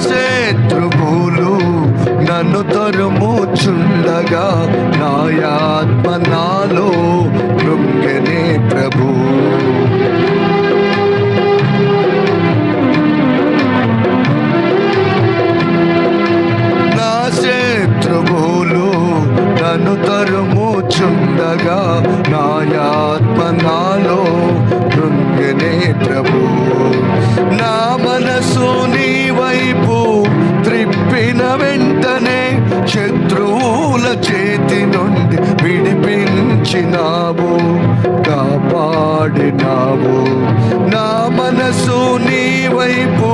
శత్రువులు నన్ను తరుముచుండగా నాయాత్మ నాలో కృంగనే ప్రభు. నా శత్రువులు నన్ను తరుముచుండగా నాయాత్మ నాలో కృంగనే ప్రభు. నా మనసు నీ వైపు త్రిప్పిన వెంటనే శత్రువుల చేతి నుండి విడిపించినావు, కాపాడినావు. నా మనసు నీ వైపు